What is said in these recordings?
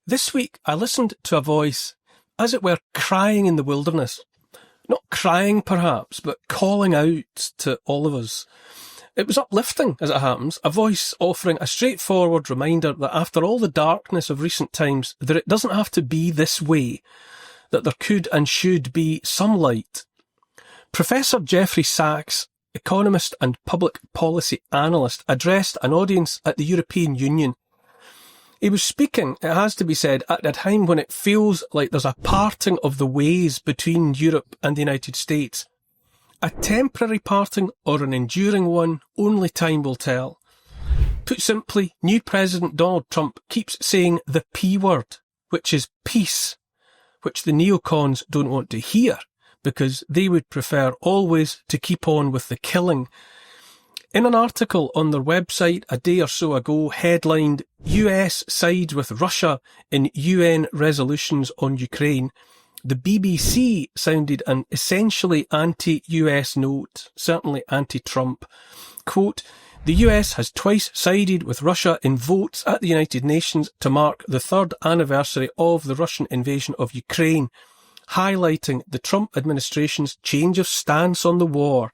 This week I listened to a voice, as it were, crying in the wilderness. Not crying perhaps, but calling out to all of us. It was uplifting, as it happens, a voice offering a straightforward reminder that after all the darkness of recent times, that it doesn't have to be this way, that there could and should be some light. Professor Jeffrey Sachs, economist and public policy analyst, addressed an audience at the European Union. He was speaking, it has to be said, at a time when it feels like there's a parting of the ways between Europe and the United States. A temporary parting or an enduring one, only time will tell. Put simply, new President Donald Trump keeps saying the P word, which is peace, which the neocons don't want to hear, because they would prefer always to keep on with the killing. In an article on their website a day or so ago headlined, US sides with Russia in UN resolutions on Ukraine, the BBC sounded an essentially anti-US note, certainly anti-Trump. Quote, the US has twice sided with Russia in votes at the United Nations to mark the third anniversary of the Russian invasion of Ukraine, highlighting the Trump administration's change of stance on the war.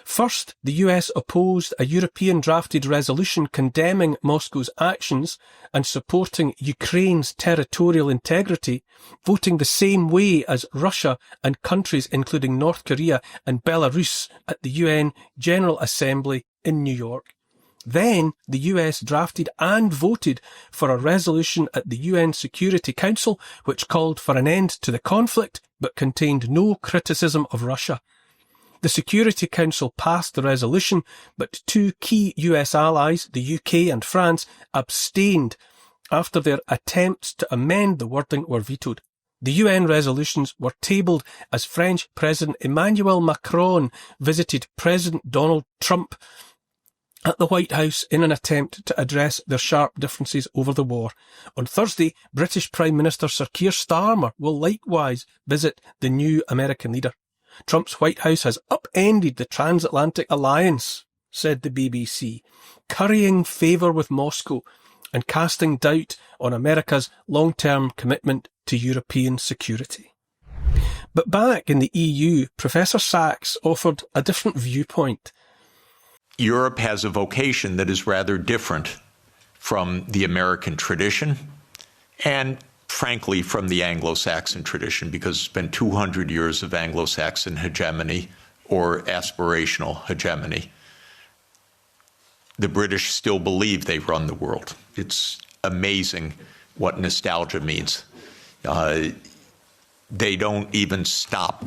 First, the US opposed a European-drafted resolution condemning Moscow's actions and supporting Ukraine's territorial integrity, voting the same way as Russia and countries including North Korea and Belarus at the UN General Assembly in New York. Then, the US drafted and voted for a resolution at the UN Security Council which called for an end to the conflict but contained no criticism of Russia. The Security Council passed the resolution, but two key US allies, the UK and France, abstained after their attempts to amend the wording were vetoed. The UN resolutions were tabled as French President Emmanuel Macron visited President Donald Trump at the White House in an attempt to address their sharp differences over the war. On Thursday, British Prime Minister Sir Keir Starmer will likewise visit the new American leader. Trump's White House has upended the transatlantic alliance, said the BBC, currying favour with Moscow and casting doubt on America's long-term commitment to European security. But back in the EU, Professor Sachs offered a different viewpoint. Europe has a vocation that is rather different from the American tradition and frankly, from the Anglo-Saxon tradition, because it's been 200 years of Anglo-Saxon hegemony or aspirational hegemony. The British still believe they run the world. It's amazing what nostalgia means. They don't even stop.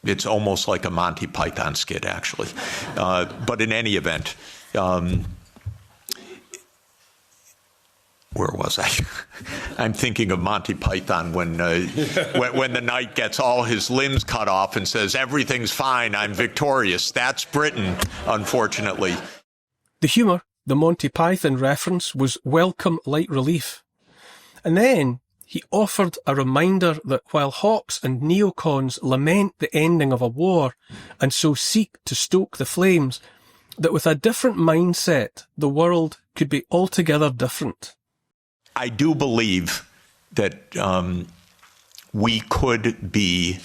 It's almost like a Monty Python skit, actually. But in any event, where was I? I'm thinking of Monty Python when the knight gets all his limbs cut off and says, everything's fine, I'm victorious. That's Britain, unfortunately. The humour, the Monty Python reference, was welcome light relief. And then he offered a reminder that while hawks and neocons lament the ending of a war and so seek to stoke the flames, that with a different mindset, the world could be altogether different. I do believe that we could be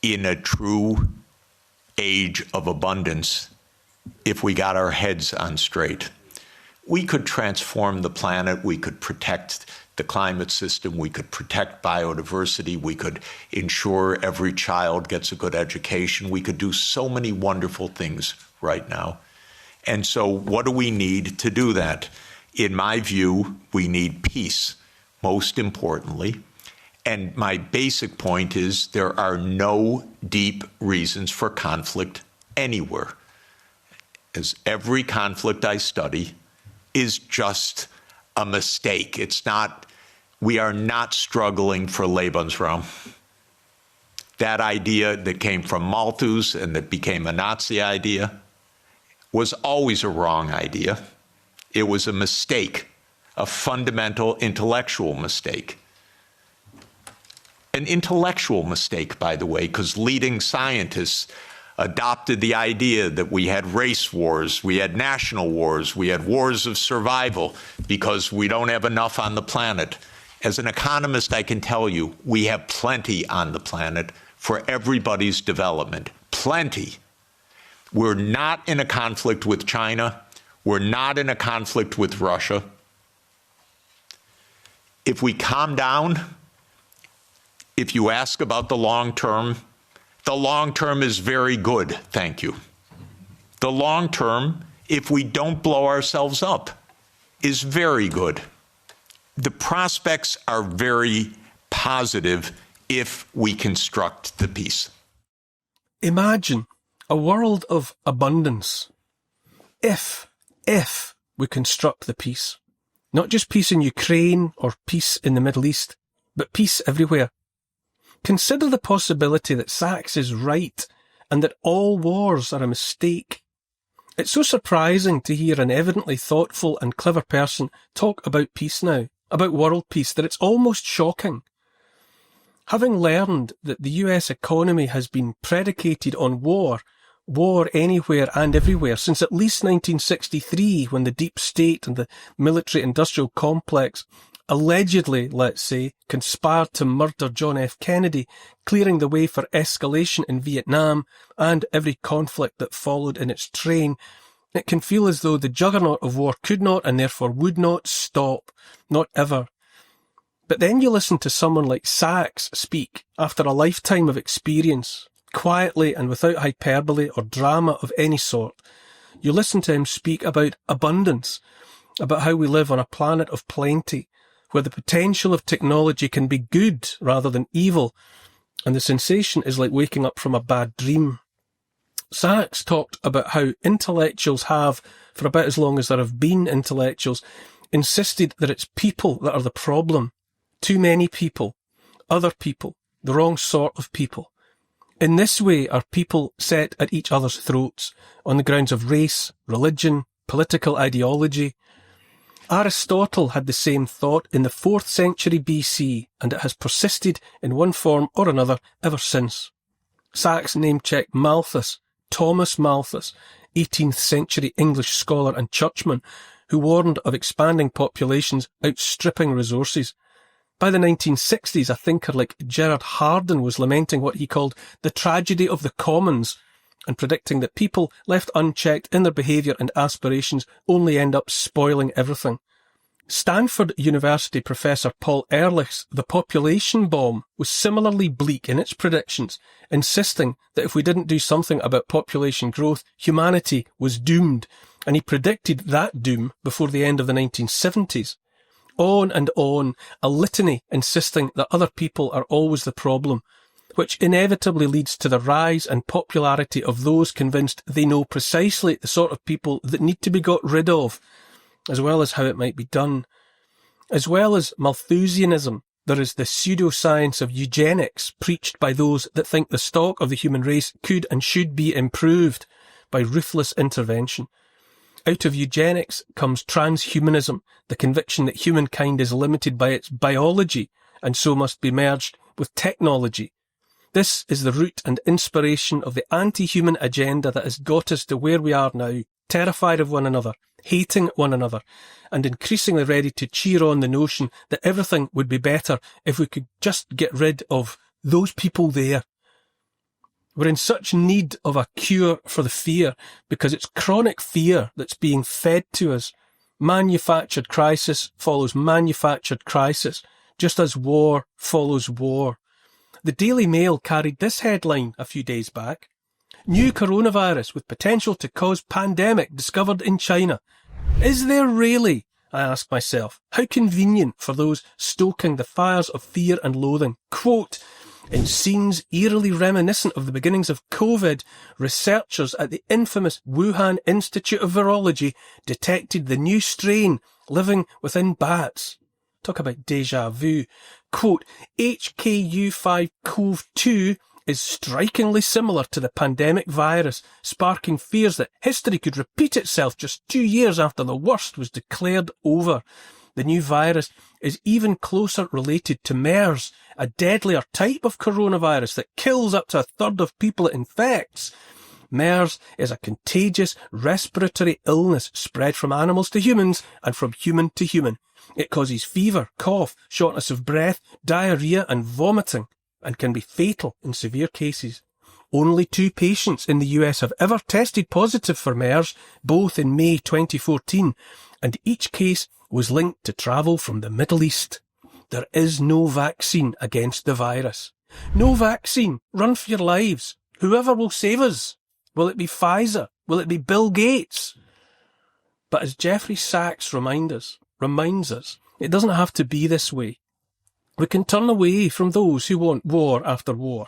in a true age of abundance if we got our heads on straight. We could transform the planet. We could protect the climate system. We could protect biodiversity. We could ensure every child gets a good education. We could do so many wonderful things right now. And so what do we need to do that? In my view, we need peace, most importantly. And my basic point is there are no deep reasons for conflict anywhere. As every conflict I study is just a mistake. We are not struggling for Lebensraum. That idea that came from Malthus and that became a Nazi idea was always a wrong idea. It was a mistake, a fundamental intellectual mistake. An intellectual mistake, by the way, because leading scientists adopted the idea that we had race wars, we had national wars, we had wars of survival because we don't have enough on the planet. As an economist, I can tell you we have plenty on the planet for everybody's development. Plenty. We're not in a conflict with China. We're not in a conflict with Russia. If we calm down, if you ask about the long term is very good, thank you. The long term, if we don't blow ourselves up, is very good. The prospects are very positive if we construct the peace. Imagine a world of abundance if we construct the peace. Not just peace in Ukraine or peace in the Middle East, but peace everywhere. Consider the possibility that Sachs is right and that all wars are a mistake. It's so surprising to hear an evidently thoughtful and clever person talk about peace now, about world peace, that it's almost shocking. Having learned that the US economy has been predicated on war anywhere and everywhere, since at least 1963, when the deep state and the military-industrial complex allegedly, let's say, conspired to murder John F. Kennedy, clearing the way for escalation in Vietnam and every conflict that followed in its train, it can feel as though the juggernaut of war could not and therefore would not stop, not ever. But then you listen to someone like Sachs speak after a lifetime of experience, quietly and without hyperbole or drama of any sort. You listen to him speak about abundance, about how we live on a planet of plenty, where the potential of technology can be good rather than evil, and the sensation is like waking up from a bad dream. Sachs talked about how intellectuals have, for about as long as there have been intellectuals, insisted that it's people that are the problem. Too many people, other people, the wrong sort of people. In this way are people set at each other's throats on the grounds of race, religion, political ideology. Aristotle had the same thought in the 4th century BC, and it has persisted in one form or another ever since. Sachs name-checked Malthus, Thomas Malthus, 18th century English scholar and churchman, who warned of expanding populations outstripping resources. By the 1960s, a thinker like Gerard Hardin was lamenting what he called the tragedy of the commons and predicting that people left unchecked in their behaviour and aspirations only end up spoiling everything. Stanford University professor Paul Ehrlich's The Population Bomb was similarly bleak in its predictions, insisting that if we didn't do something about population growth, humanity was doomed, and he predicted that doom before the end of the 1970s. On and on, a litany insisting that other people are always the problem, which inevitably leads to the rise and popularity of those convinced they know precisely the sort of people that need to be got rid of, as well as how it might be done. As well as Malthusianism, there is the pseudoscience of eugenics preached by those that think the stock of the human race could and should be improved by ruthless intervention. Out of eugenics comes transhumanism, the conviction that humankind is limited by its biology and so must be merged with technology. This is the root and inspiration of the anti-human agenda that has got us to where we are now, terrified of one another, hating one another, and increasingly ready to cheer on the notion that everything would be better if we could just get rid of those people there. We're in such need of a cure for the fear because it's chronic fear that's being fed to us. Manufactured crisis follows manufactured crisis, just as war follows war. The Daily Mail carried this headline a few days back. New coronavirus with potential to cause pandemic discovered in China. Is there really? I ask myself. How convenient for those stoking the fires of fear and loathing. Quote, in scenes eerily reminiscent of the beginnings of COVID, researchers at the infamous Wuhan Institute of Virology detected the new strain living within bats. Talk about déjà vu. Quote, HKU5-CoV-2 is strikingly similar to the pandemic virus, sparking fears that history could repeat itself just 2 years after the worst was declared over. The new virus is even closer related to MERS, a deadlier type of coronavirus that kills up to a third of people it infects. MERS is a contagious respiratory illness spread from animals to humans and from human to human. It causes fever, cough, shortness of breath, diarrhea and vomiting, and can be fatal in severe cases. Only 2 patients in the US have ever tested positive for MERS, both in May 2014, and each case was linked to travel from the Middle East. There is no vaccine against the virus. No vaccine. Run for your lives. Whoever will save us. Will it be Pfizer? Will it be Bill Gates? But as Jeffrey Sachs reminds us, it doesn't have to be this way. We can turn away from those who want war after war.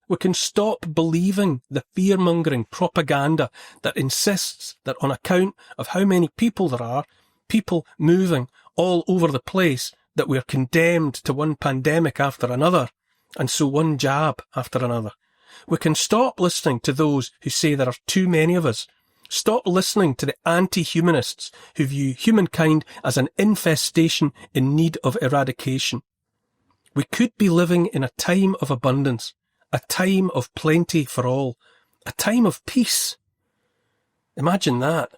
We can stop believing the fear-mongering propaganda that insists that on account of how many people there are, people moving all over the place, that we're condemned to one pandemic after another, and so one jab after another. We can stop listening to those who say there are too many of us. Stop listening to the anti-humanists who view humankind as an infestation in need of eradication. We could be living in a time of abundance, a time of plenty for all, a time of peace. Imagine that.